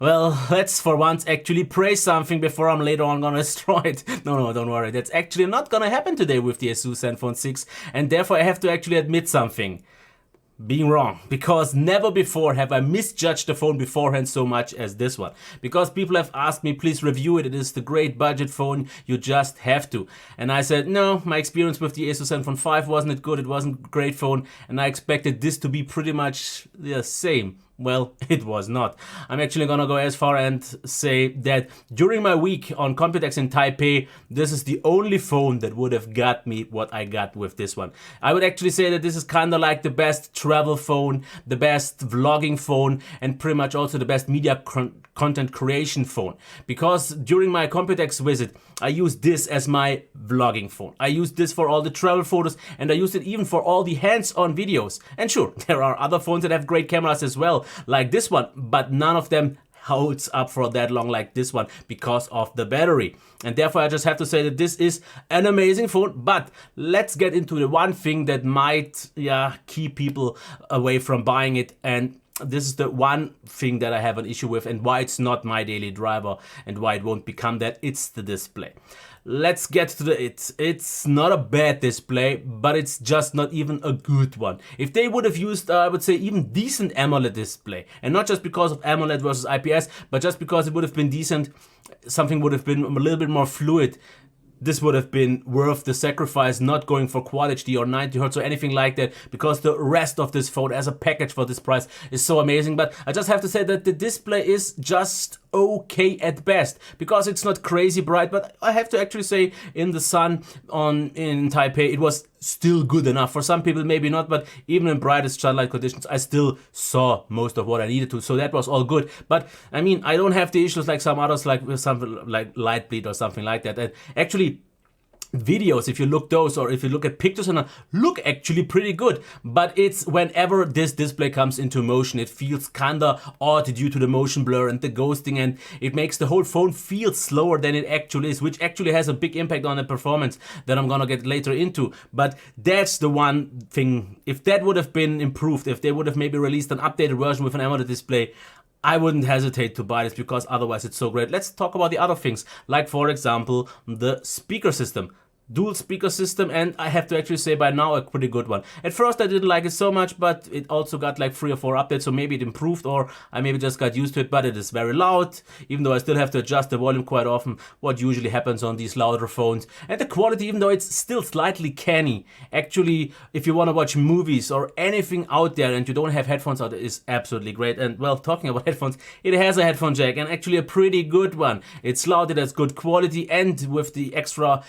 Well, let's for once actually praise something before I'm later on gonna destroy it. No, don't worry. That's actually not gonna happen today with the Asus ZenFone 6, and therefore I have to actually admit something. Being wrong, because never before have I misjudged the phone beforehand so much as this one. Because people have asked me, please review it, it is the great budget phone, you just have to. And I said, no, my experience with the Asus ZenFone 5 wasn't it good, it wasn't a great phone, and I expected this to be pretty much the same. Well, it was not. I'm actually gonna go as far and say that during my week on Computex in Taipei, this is the only phone that would have got me what I got with this one. I would actually say that this is kinda like the best travel phone, the best vlogging phone, and pretty much also the best media content creation phone. Because during my Computex visit, I used this as my vlogging phone. I used this for all the travel photos, and I used it even for all the hands-on videos. And sure, there are other phones that have great cameras as well, like this one, but none of them holds up for that long like this one because of the battery. And therefore I just have to say that this is an amazing phone. But let's get into the one thing that might keep people away from buying it, and this is the one thing that I have an issue with and why it's not my daily driver and why it won't become that. It's the display. Let's get to it's not a bad display, but it's just not even a good one. If they would have used, I would say, even decent AMOLED display, and not just because of AMOLED versus IPS, but just because it would have been decent, something would have been a little bit more fluid, this would have been worth the sacrifice, not going for Quad HD or 90 Hz or anything like that, because the rest of this phone as a package for this price is so amazing. But I just have to say that the display is just okay at best, because it's not crazy bright, but I have to actually say in the sun in Taipei it was still good enough. For some people maybe not, but even in brightest sunlight conditions I still saw most of what I needed to, so that was all good. But I mean, I don't have the issues like some others, like with something like light bleed or something like that. And actually videos, if you look those, or if you look at pictures, and look actually pretty good, but it's whenever this display comes into motion, it feels kinda odd due to the motion blur and the ghosting, and it makes the whole phone feel slower than it actually is, which actually has a big impact on the performance that I'm gonna get later into. But that's the one thing, if that would have been improved, if they would have maybe released an updated version with an AMOLED display, I wouldn't hesitate to buy this, because otherwise it's so great. Let's talk about the other things, like for example the speaker system. Dual speaker system, and I have to actually say by now a pretty good one. At first I didn't like it so much, but it also got like 3 or 4 updates, so maybe it improved, or I maybe just got used to it. But it is very loud, even though I still have to adjust the volume quite often, what usually happens on these louder phones. And the quality, even though it's still slightly canny, actually if you want to watch movies or anything out there and you don't have headphones out, it is absolutely great. And well, talking about headphones, it has a headphone jack, and actually a pretty good one. It's loud, it has good quality, and with the extra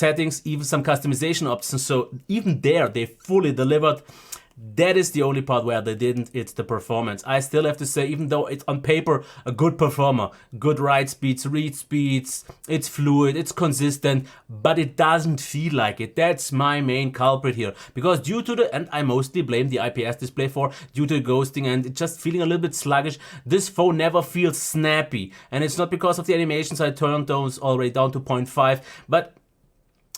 settings, even some customization options, so even there they fully delivered. That is the only part where they didn't, it's the performance. I still have to say, even though it's on paper a good performer, good write speeds, read speeds, it's fluid, it's consistent, but it doesn't feel like it. That's my main culprit here, because due to the, and I mostly blame the IPS display for, due to the ghosting and it just feeling a little bit sluggish, this phone never feels snappy. And it's not because of the animations, I turned those already down to 0.5, but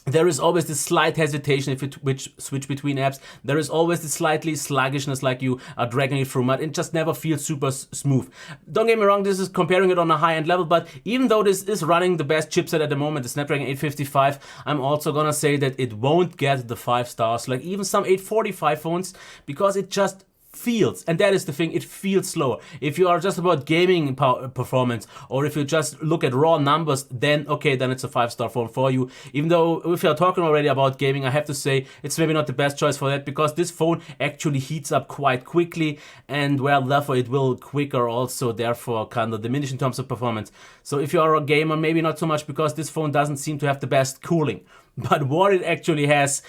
there is always this slight hesitation if you switch between apps. There is always this slightly sluggishness, like you are dragging it through mud. It just never feels super smooth. Don't get me wrong, this is comparing it on a high-end level, but even though this is running the best chipset at the moment, the Snapdragon 855, I'm also gonna say that it won't get the 5 stars like even some 845 phones, because it just feels, and that is the thing, it feels slower. If you are just about gaming performance, or if you just look at raw numbers, then okay, then it's a 5-star phone for you. Even though if you're talking already about gaming, I have to say it's maybe not the best choice for that, because this phone actually heats up quite quickly, and well, therefore it will quicker also, therefore kind of diminish in terms of performance. So if you are a gamer, maybe not so much, because this phone doesn't seem to have the best cooling. But what it actually has,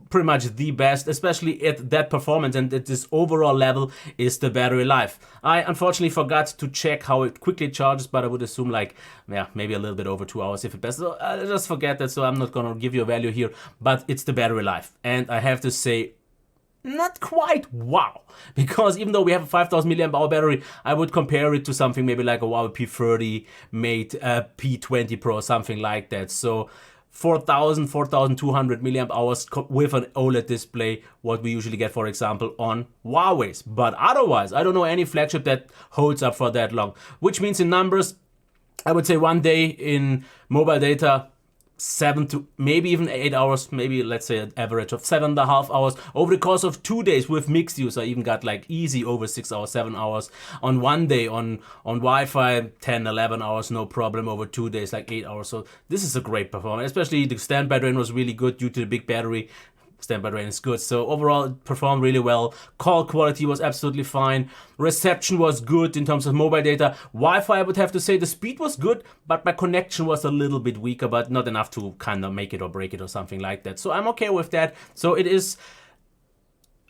pretty much the best, especially at that performance and at this overall level, is the battery life. I unfortunately forgot to check how it quickly charges, but I would assume like, yeah, maybe a little bit over 2 hours if it best. So I just forget that, so I'm not gonna give you a value here, but it's the battery life. And I have to say, not quite wow, because even though we have a 5000 mAh battery, I would compare it to something maybe like a Huawei P30 Mate P20 Pro or something like that. So 4000, 4200 milliamp hours with an OLED display, what we usually get, for example, on Huawei's. But otherwise, I don't know any flagship that holds up for that long, which means in numbers, I would say one day in mobile data, 7 to maybe even 8 hours, maybe let's say an average of 7.5 hours over the course of 2 days with mixed use. I even got like easy over 6 hours, 7 hours on one day. On Wi-Fi, 10, 11 hours, no problem. Over 2 days, like 8 hours. So this is a great performance, especially the standby drain was really good due to the big battery. Standby drain is good. So overall, it performed really well. Call quality was absolutely fine. Reception was good in terms of mobile data. Wi-Fi, I would have to say the speed was good, but my connection was a little bit weaker, but not enough to kind of make it or break it or something like that. So I'm okay with that. So it is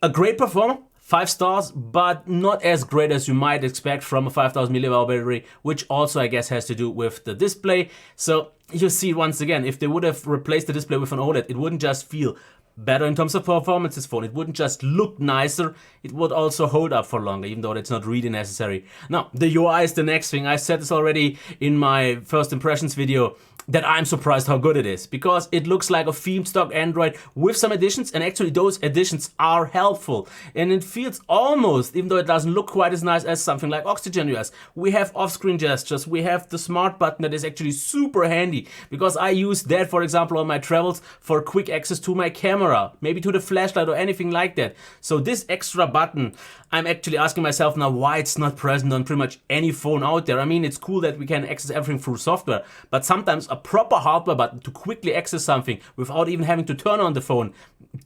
a great performer. 5 stars, but not as great as you might expect from a 5000 mAh battery, which also I guess has to do with the display. So you see once again, if they would have replaced the display with an OLED, it wouldn't just feel better in terms of performance, this phone. It wouldn't just look nicer, it would also hold up for longer, even though that's not really necessary. Now, the UI is the next thing. I said this already in my first impressions video, that I'm surprised how good it is, because it looks like a theme stock Android with some additions, and actually those additions are helpful. And it feels almost, even though it doesn't look quite as nice as something like Oxygen OS, we have off-screen gestures, we have the smart button that is actually super handy, because I use that, for example, on my travels for quick access to my camera, maybe to the flashlight or anything like that. So this extra button, I'm actually asking myself now why it's not present on pretty much any phone out there. I mean, it's cool that we can access everything through software, but sometimes a proper hardware button to quickly access something without even having to turn on the phone,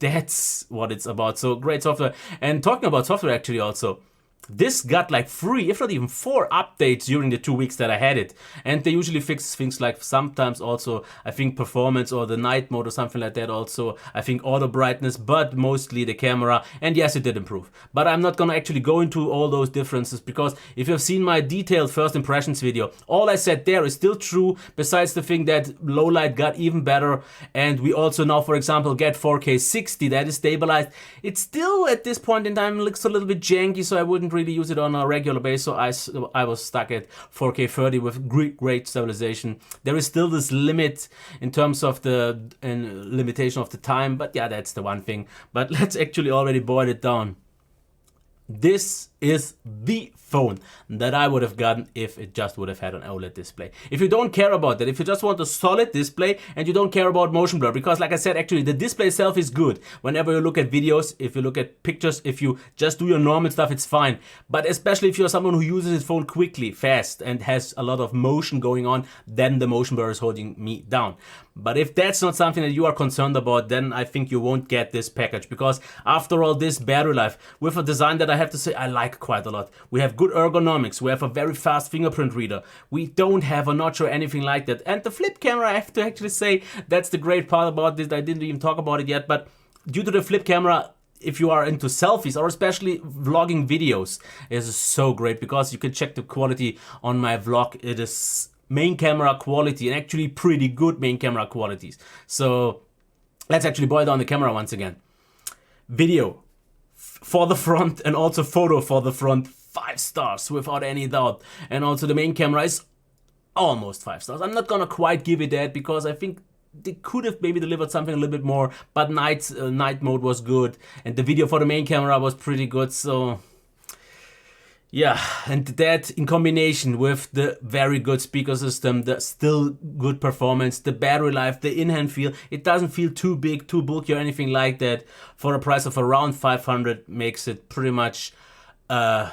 that's what it's about. So great software. And talking about software, actually also, this got like 3, if not even 4 updates during the 2 weeks that I had it. And they usually fix things like sometimes also, I think, performance or the night mode or something like that also. I think auto brightness, but mostly the camera. And yes, it did improve. But I'm not gonna actually go into all those differences, because if you've seen my detailed first impressions video, all I said there is still true, besides the thing that low light got even better. And we also now, for example, get 4K 60, that is stabilized. It still, at this point in time, looks a little bit janky, so I wouldn't really use it on a regular basis, so I was stuck at 4K 30 with great stabilization. There is still this limit in terms of the limitation of the time, but yeah, that's the one thing. But let's actually already boil it down. This is the phone that I would have gotten if it just would have had an OLED display. If you don't care about that, if you just want a solid display and you don't care about motion blur, because like I said, actually the display itself is good. Whenever you look at videos, if you look at pictures, if you just do your normal stuff, it's fine. But especially if you're someone who uses his phone quickly, fast, and has a lot of motion going on, then the motion blur is holding me down. But if that's not something that you are concerned about, then I think you won't get this package, because after all, this battery life, with a design that I have to say I like quite a lot. We have good ergonomics, we have a very fast fingerprint reader, we don't have a notch or anything like that. And the flip camera, I have to actually say, that's the great part about this. I didn't even talk about it yet, but due to the flip camera, if you are into selfies or especially vlogging videos, it is so great, because you can check the quality on my vlog. It is main camera quality, and actually pretty good main camera qualities. So let's actually boil down the camera once again. Video for the front and also photo for the front, 5 stars without any doubt. And also the main camera is almost 5 stars. I'm not gonna quite give it that, because I think they could have maybe delivered something a little bit more, but night mode was good, and the video for the main camera was pretty good. So yeah, and that in combination with the very good speaker system, the still good performance, the battery life, the in-hand feel, it doesn't feel too big, too bulky or anything like that, for a price of around 500 makes it pretty much a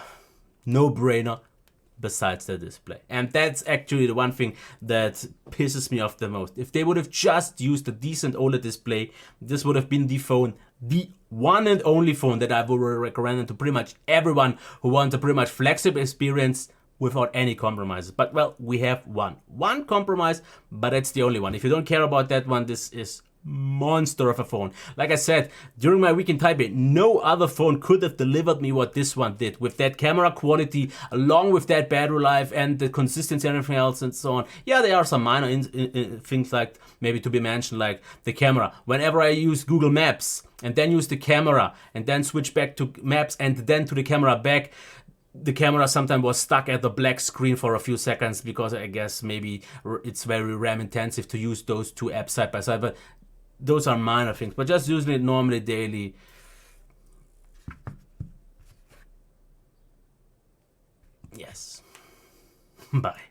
no-brainer, besides the display. And that's actually the one thing that pisses me off the most. If they would have just used a decent OLED display, this would have been the phone, the one and only phone that I would recommend to pretty much everyone who wants a pretty much flexible experience without any compromises. But well, we have one compromise, but it's the only one. If you don't care about that one, this is monster of a phone. Like I said, during my week in Taipei, no other phone could have delivered me what this one did, with that camera quality, along with that battery life and the consistency and everything else and so on. Yeah, there are some minor things like maybe to be mentioned, like the camera. Whenever I use Google Maps and then use the camera and then switch back to Maps and then to the camera back, the camera sometimes was stuck at the black screen for a few seconds because I guess maybe it's very RAM intensive to use those two apps side by side, but those are minor things. But just using it normally daily. Yes. Bye.